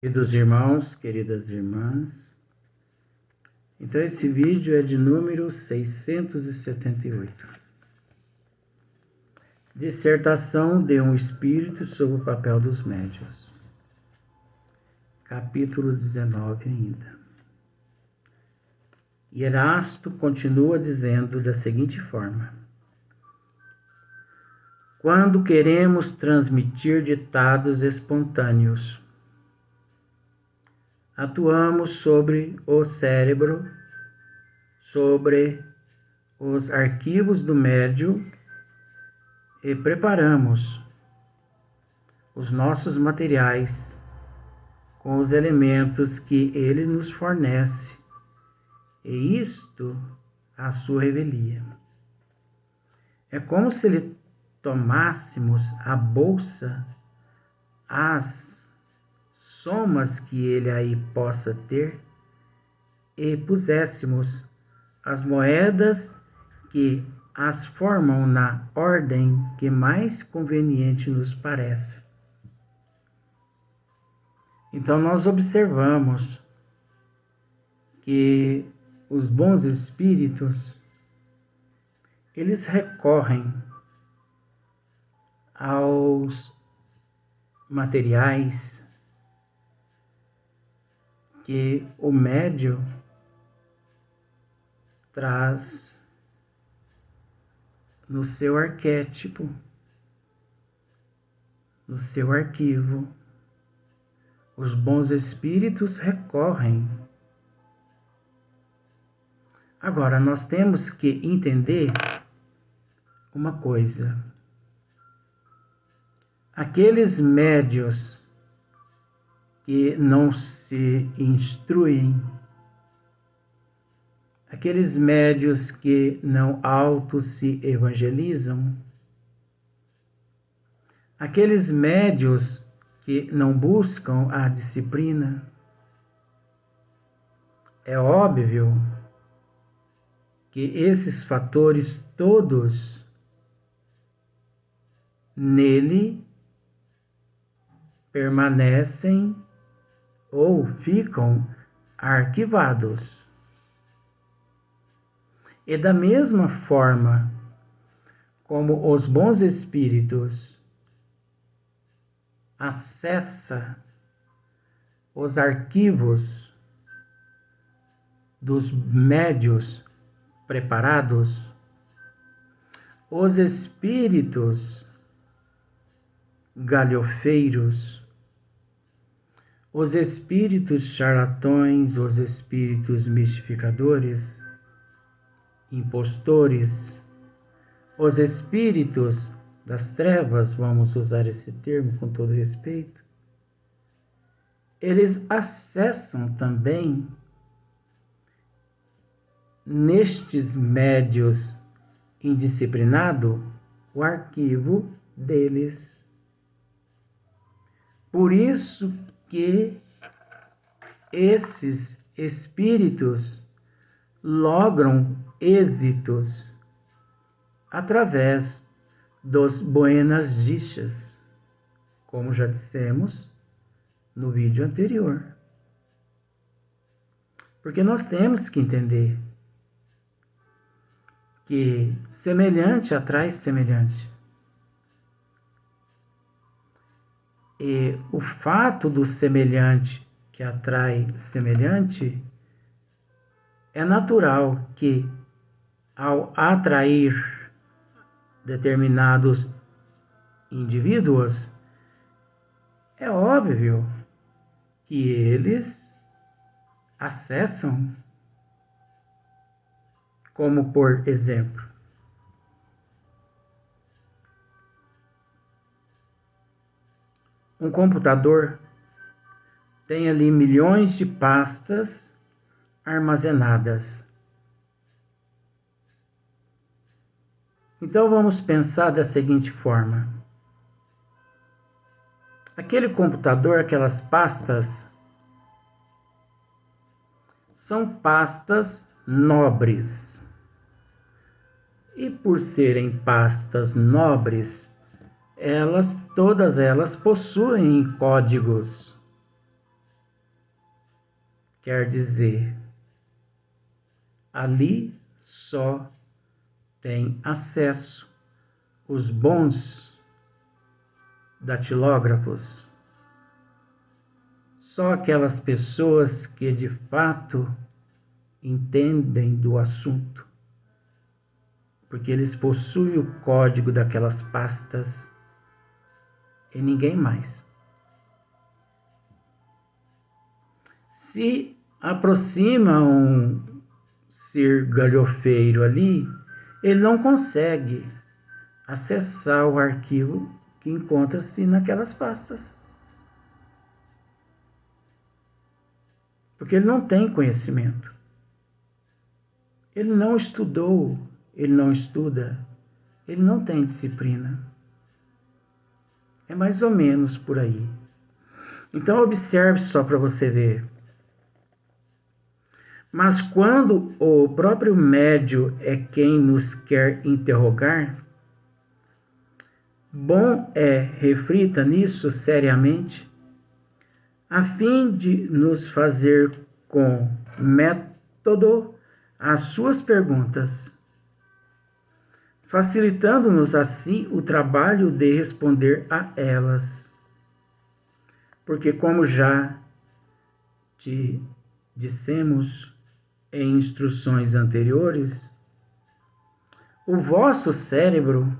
Queridos irmãos, queridas irmãs, então esse vídeo é de número 678. Dissertação de um espírito sobre o papel dos médiuns. Capítulo 19 ainda. E Erasto continua dizendo da seguinte forma: quando queremos transmitir ditados espontâneos, atuamos sobre o cérebro, sobre os arquivos do médium e preparamos os nossos materiais com os elementos que ele nos fornece, e isto a sua revelia. É como se lhe tomássemos a bolsa, as somas que ele aí possa ter, e puséssemos as moedas que as formam na ordem que mais conveniente nos parece. Então nós observamos que os bons espíritos, eles recorrem aos materiais que o médium traz no seu arquétipo, no seu arquivo. Os bons espíritos recorrem. Agora, nós temos que entender uma coisa. Aqueles médiuns que não se instruem, aqueles médiuns que não se evangelizam, aqueles médiuns que não buscam a disciplina, é óbvio que esses fatores todos nele permanecem ou ficam arquivados. E da mesma forma como os bons espíritos acessam os arquivos dos médiuns preparados, os espíritos galhofeiros, os espíritos charlatões, os espíritos mistificadores, impostores, os espíritos das trevas, vamos usar esse termo com todo respeito, eles acessam também nestes médios indisciplinados o arquivo deles. Por isso que esses espíritos logram êxitos através dos buenas dichas, como já dissemos no vídeo anterior. Porque nós temos que entender que semelhante atrai semelhante. E o fato do semelhante que atrai semelhante, é natural que, ao atrair determinados indivíduos, é óbvio que eles acessam, como por exemplo, um computador tem ali milhões de pastas armazenadas. Então vamos pensar da seguinte forma: aquele computador, aquelas pastas, são pastas nobres. E por serem pastas nobres, todas elas possuem códigos. quer dizer, ali só tem acesso os bons datilógrafos, só aquelas pessoas que de fato entendem do assunto, porque eles possuem o código daquelas pastas e ninguém mais. Se aproxima um ser galhofeiro ali, ele não consegue acessar o arquivo que encontra-se naquelas pastas, porque ele não tem conhecimento. Ele não estudou, ele não estuda, ele não tem disciplina. É mais ou menos por aí. Então observe só para você ver. Mas quando o próprio médium é quem nos quer interrogar, bom é reflita nisso seriamente, a fim de nos fazer com método as suas perguntas, facilitando-nos assim o trabalho de responder a elas. Porque, como já te dissemos em instruções anteriores, o vosso cérebro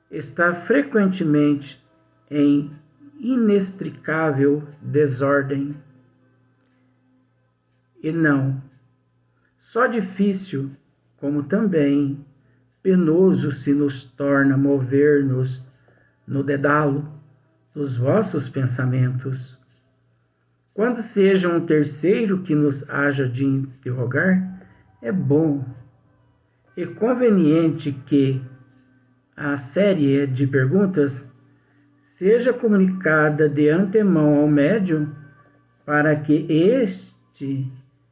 está frequentemente em inextricável desordem. E não só difícil, como também penoso se nos torna mover-nos no dedalo dos vossos pensamentos. Quando seja um terceiro que nos haja de interrogar, é bom e conveniente que a série de perguntas seja comunicada de antemão ao médium para que este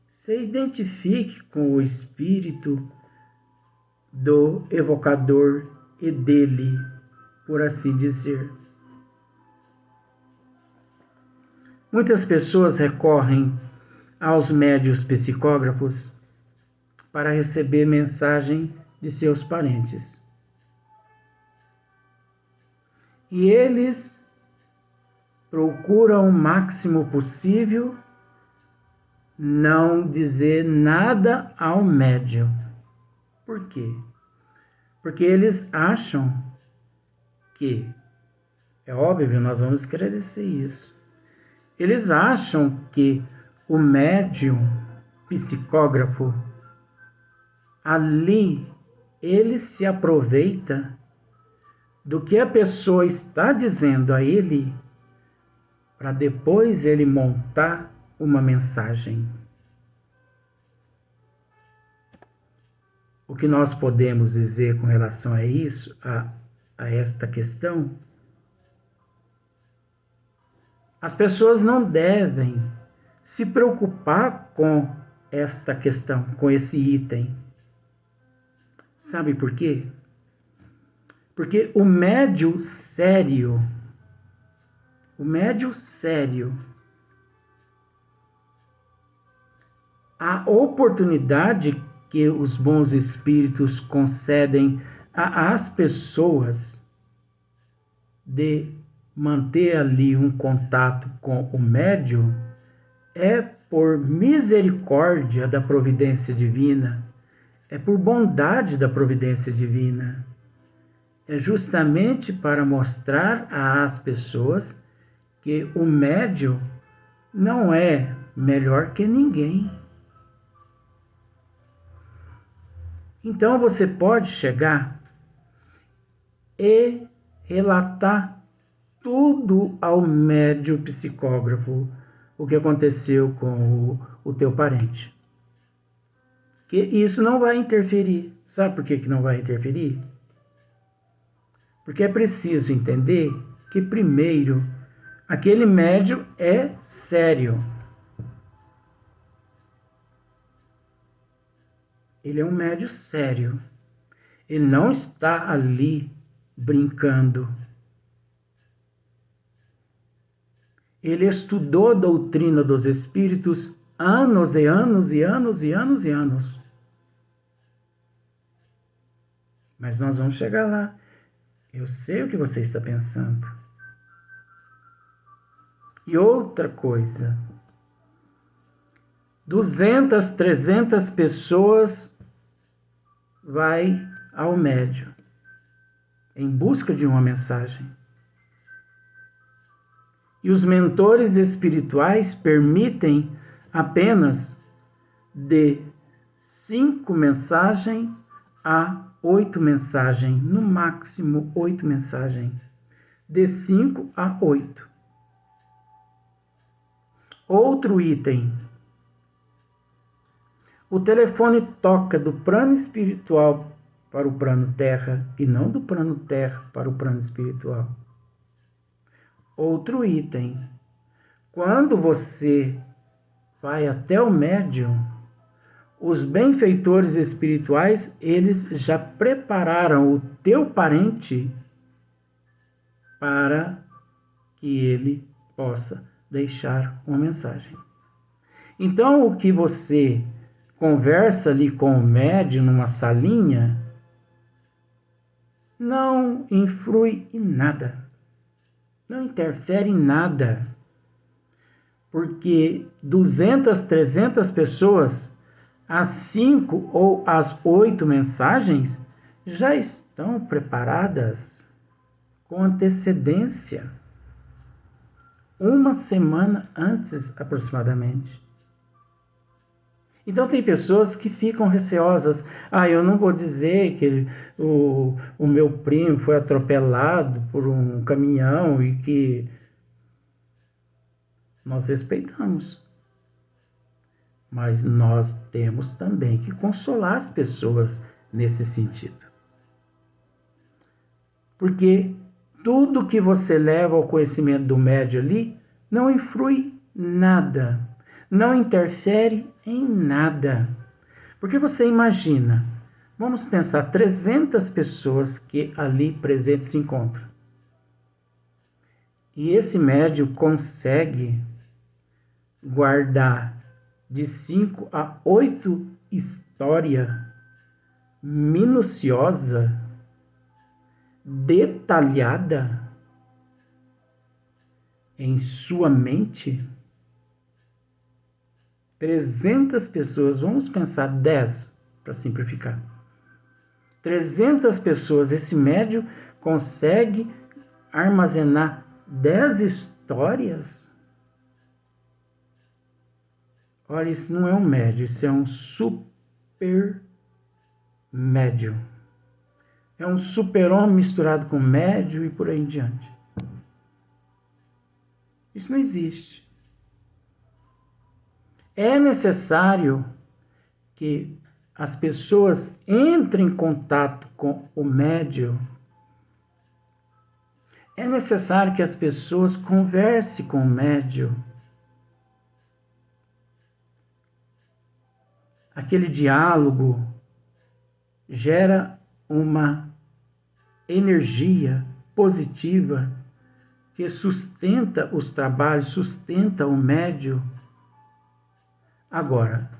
se identifique com o espírito do evocador e dele, por assim dizer. Muitas pessoas recorrem aos médiuns psicógrafos para receber mensagem de seus parentes. E eles procuram o máximo possível não dizer nada ao médium. Por quê? Porque eles acham que, é óbvio, nós vamos esclarecer isso. Eles acham que o médium psicógrafo, ali, ele se aproveita do que a pessoa está dizendo a ele para depois ele montar uma mensagem. O que nós podemos dizer com relação a isso, a esta questão? As pessoas não devem se preocupar com esta questão, com esse item. Sabe por quê? Porque o médium sério, a oportunidade que os bons espíritos concedem às pessoas de manter ali um contato com o médium é por misericórdia da providência divina, é por bondade da providência divina. É justamente para mostrar às pessoas que o médium não é melhor que ninguém. Então você pode chegar e relatar tudo ao médium psicógrafo, o que aconteceu com o teu parente. Que isso não vai interferir. Sabe por que não vai interferir? Porque é preciso entender que, primeiro, aquele médium é sério. Ele é um médium sério. Ele não está ali brincando. Ele estudou a doutrina dos espíritos anos e anos e anos e anos e anos. Mas nós vamos chegar lá. Eu sei o que você está pensando. E outra coisa, 200, 300 pessoas vai ao médium em busca de uma mensagem. E os mentores espirituais permitem apenas de 5 mensagens a 8 mensagens, no máximo 8 mensagens, de 5 a 8. Outro item. O telefone toca do plano espiritual para o plano terra e não do plano terra para o plano espiritual. Outro item. Quando você vai até o médium, os benfeitores espirituais, eles já prepararam o teu parente para que ele possa deixar uma mensagem. Então, o que você conversa ali com o médium numa salinha não influi em nada, não interfere em nada, porque 200, 300 pessoas, as 5 ou as 8 mensagens já estão preparadas com antecedência, 1 semana antes aproximadamente. Então tem pessoas que ficam receosas. Eu não vou dizer que o meu primo foi atropelado por um caminhão e que nós respeitamos. Mas nós temos também que consolar as pessoas nesse sentido. Porque tudo que você leva ao conhecimento do médium ali não influi nada, não interfere em nada. Porque você imagina, vamos pensar, 300 pessoas que ali presentes se encontram. E esse médium consegue guardar de 5 a 8 histórias minuciosa, detalhada em sua mente. 300 pessoas, vamos pensar 10 para simplificar. 300 pessoas, esse médium consegue armazenar 10 histórias. Olha, isso não é um médium, isso é um super médium. É um super-homem misturado com médium e por aí em diante. Isso não existe. É necessário que as pessoas entrem em contato com o médium. É necessário que as pessoas conversem com o médium. Aquele diálogo gera uma energia positiva que sustenta os trabalhos, sustenta o médium. Agora,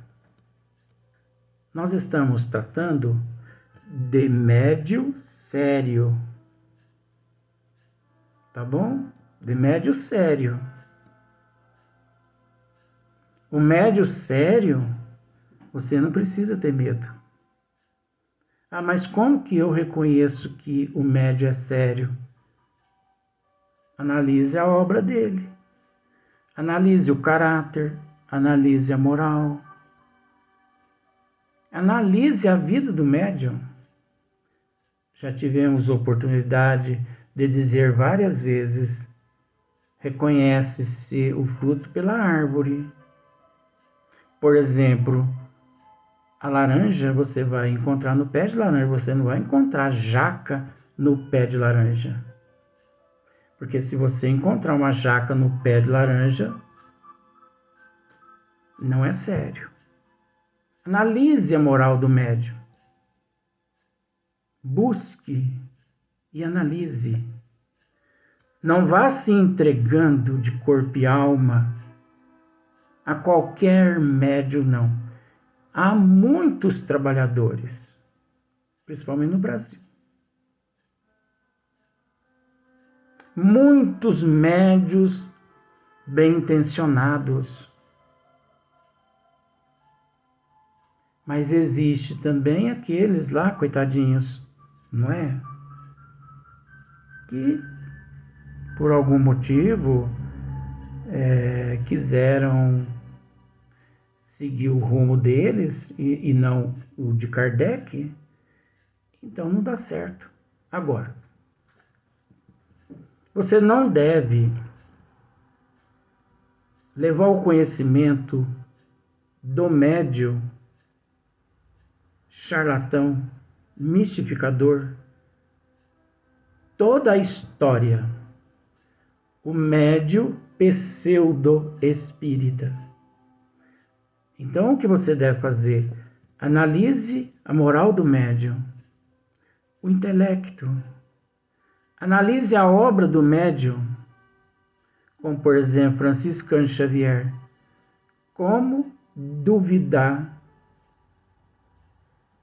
nós estamos tratando de médium sério, tá bom? De médium sério. O médium sério, você não precisa ter medo. Mas como que eu reconheço que o médium é sério? Analise a obra dele. Analise o caráter. Analise a moral. Analise a vida do médium. Já tivemos oportunidade de dizer várias vezes: reconhece-se o fruto pela árvore. Por exemplo, a laranja você vai encontrar no pé de laranja, você não vai encontrar jaca no pé de laranja. Porque se você encontrar uma jaca no pé de laranja, não é sério. Analise a moral do médium. Busque e analise. Não vá se entregando de corpo e alma a qualquer médium, não. Há muitos trabalhadores, principalmente no Brasil. Muitos médios bem intencionados. Mas existe também aqueles lá, coitadinhos, não é? Que, por algum motivo, quiseram seguir o rumo deles e não o de Kardec, então não dá certo. Agora, você não deve levar o conhecimento do médium charlatão, mistificador, toda a história, o médium pseudo-espírita. Então, o que você deve fazer? Analise a moral do médium, o intelecto. Analise a obra do médium, como, por exemplo, Franciscano Xavier. Como duvidar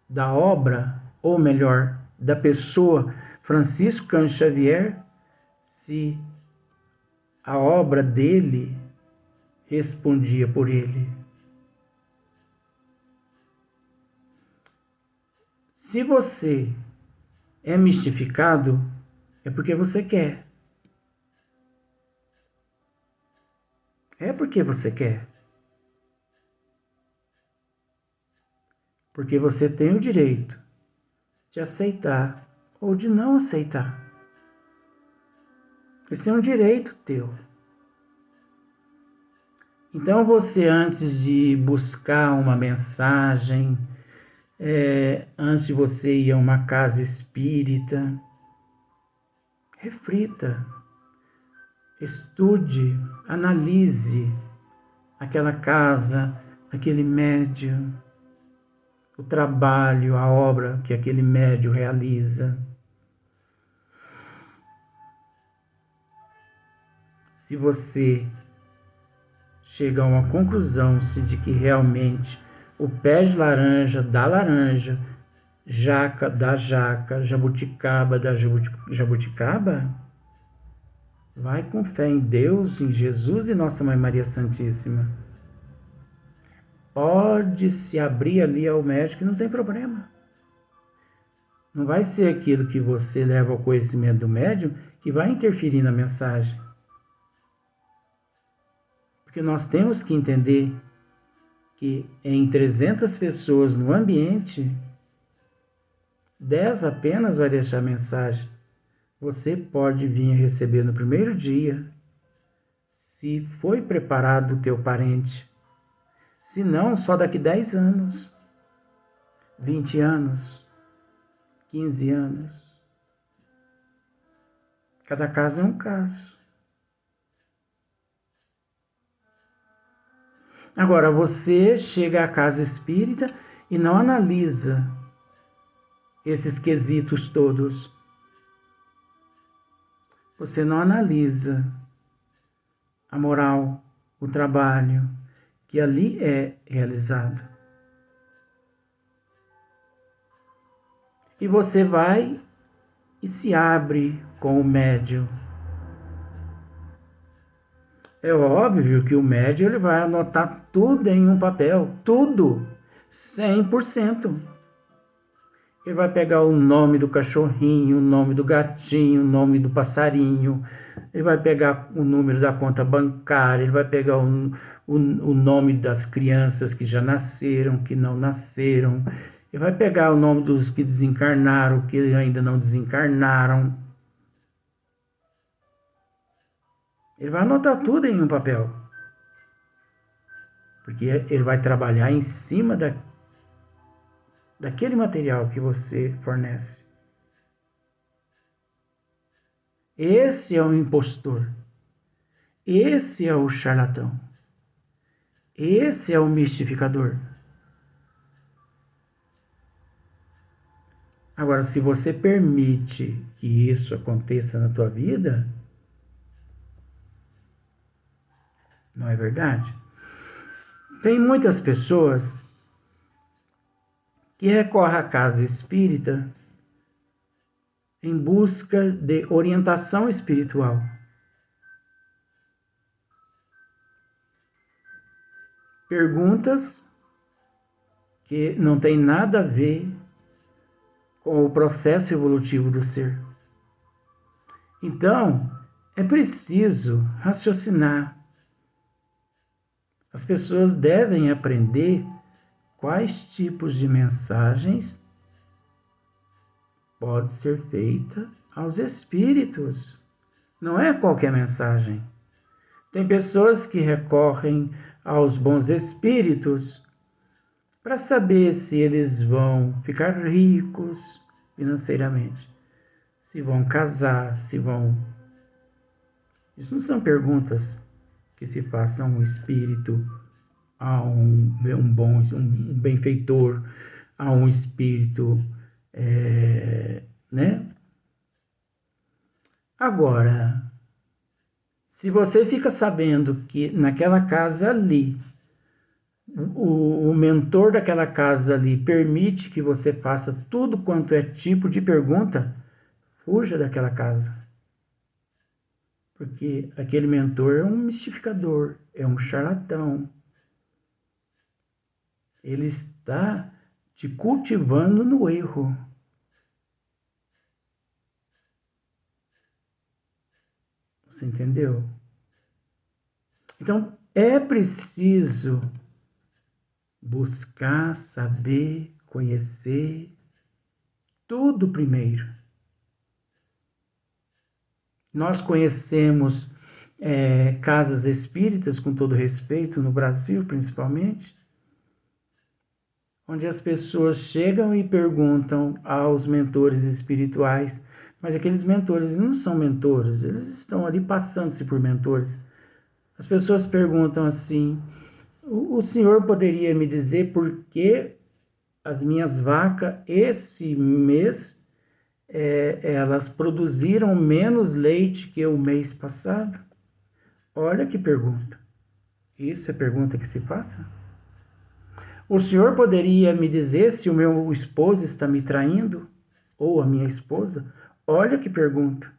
da obra, ou melhor, da pessoa Franciscano Xavier, se a obra dele respondia por ele? Se você é mistificado, é porque você quer. É porque você quer. Porque você tem o direito de aceitar ou de não aceitar. Esse é um direito teu. Então você, antes de buscar uma mensagem, antes de você ir a uma casa espírita, reflita, estude, analise aquela casa, aquele médium, o trabalho, a obra que aquele médium realiza. Se você chega a uma conclusão de que realmente o pé de laranja dá laranja, jaca dá jaca, jabuticaba dá jabuticaba, vai com fé em Deus, em Jesus e Nossa Mãe Maria Santíssima. Pode se abrir ali ao médico, não tem problema. Não vai ser aquilo que você leva ao conhecimento do médium que vai interferir na mensagem. Porque nós temos que entender que em 300 pessoas no ambiente, 10 apenas vai deixar mensagem. Você pode vir receber no primeiro dia, se foi preparado o teu parente. Se não, só daqui 10 anos, 20 anos, 15 anos. Cada caso é um caso. Agora, você chega à casa espírita e não analisa esses quesitos todos. Você não analisa a moral, o trabalho que ali é realizado. E você vai e se abre com o médium. É óbvio que o médium ele vai anotar tudo em um papel, tudo, 100%. Ele vai pegar o nome do cachorrinho, o nome do gatinho, o nome do passarinho, ele vai pegar o número da conta bancária, ele vai pegar o nome das crianças que já nasceram, que não nasceram, ele vai pegar o nome dos que desencarnaram, que ainda não desencarnaram. Ele vai anotar tudo em um papel. Porque ele vai trabalhar em cima daquele material que você fornece. Esse é o impostor. Esse é o charlatão. Esse é o mistificador. Agora, se você permite que isso aconteça na tua vida, não é verdade? Tem muitas pessoas que recorrem à casa espírita em busca de orientação espiritual. Perguntas que não têm nada a ver com o processo evolutivo do ser. Então, é preciso raciocinar. As pessoas devem aprender quais tipos de mensagens pode ser feita aos espíritos. Não é qualquer mensagem. Tem pessoas que recorrem aos bons espíritos para saber se eles vão ficar ricos financeiramente, se vão casar, se vão... Isso não são perguntas que se façam um espírito a um benfeitor, a um espírito, né? Agora, se você fica sabendo que naquela casa ali, o mentor daquela casa ali permite que você faça tudo quanto é tipo de pergunta, fuja daquela casa. Porque aquele mentor é um mistificador, é um charlatão. Ele está te cultivando no erro. Você entendeu? Então, é preciso buscar, saber, conhecer tudo primeiro. Nós conhecemos casas espíritas, com todo respeito, no Brasil principalmente, onde as pessoas chegam e perguntam aos mentores espirituais, mas aqueles mentores não são mentores, eles estão ali passando-se por mentores. As pessoas perguntam assim: o senhor poderia me dizer por que as minhas vacas esse mês elas produziram menos leite que o mês passado? Olha que pergunta. Isso é pergunta que se passa? O senhor poderia me dizer se o meu esposo está me traindo? Ou a minha esposa? Olha que pergunta.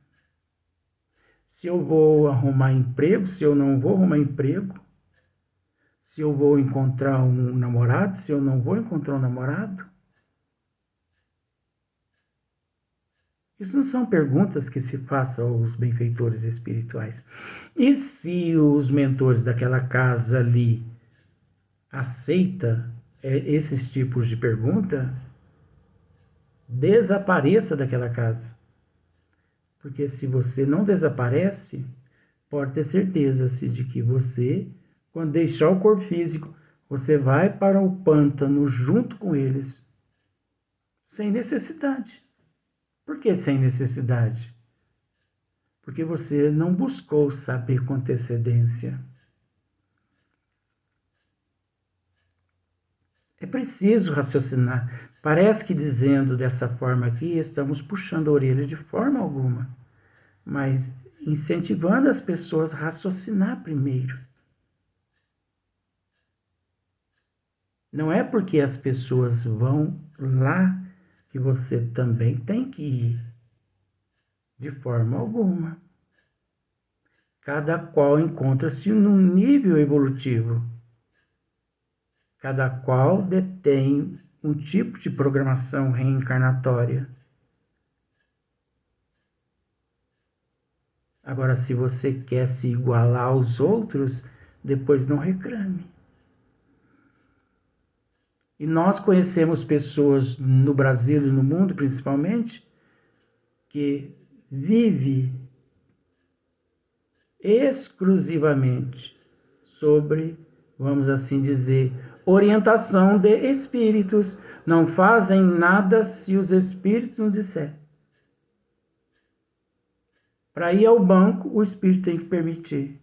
Se eu vou arrumar emprego, se eu não vou arrumar emprego? Se eu vou encontrar um namorado, se eu não vou encontrar um namorado? Isso não são perguntas que se façam aos benfeitores espirituais. E se os mentores daquela casa ali aceita esses tipos de pergunta, desapareça daquela casa. Porque se você não desaparece, pode ter certeza de que você, quando deixar o corpo físico, você vai para o pântano junto com eles, sem necessidade. Por que sem necessidade? Porque você não buscou saber com antecedência. É preciso raciocinar. Parece que dizendo dessa forma aqui, estamos puxando a orelha de forma alguma, mas incentivando as pessoas a raciocinar primeiro. Não é porque as pessoas vão lá que você também tem que ir. De forma alguma. Cada qual encontra-se num nível evolutivo. Cada qual detém um tipo de programação reencarnatória. Agora, se você quer se igualar aos outros, depois não reclame. E nós conhecemos pessoas no Brasil e no mundo, principalmente, que vivem exclusivamente sobre, vamos assim dizer, orientação de espíritos. Não fazem nada se os espíritos não disserem. Para ir ao banco, o espírito tem que permitir.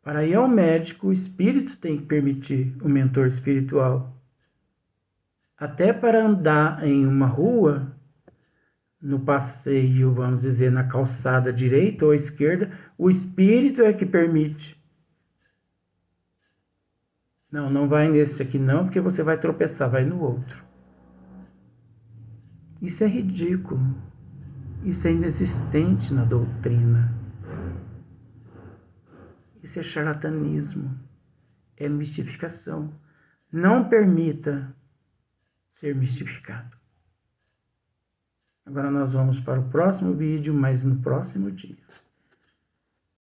Para ir ao médico, o espírito tem que permitir, o mentor espiritual. Até para andar em uma rua, no passeio, vamos dizer, na calçada direita ou esquerda, o espírito é que permite. Não, não vai nesse aqui não, porque você vai tropeçar, vai no outro. Isso é ridículo. Isso é inexistente na doutrina. Isso é charlatanismo. É mistificação. Não permita ser mistificado. Agora nós vamos para o próximo vídeo, mas no próximo dia.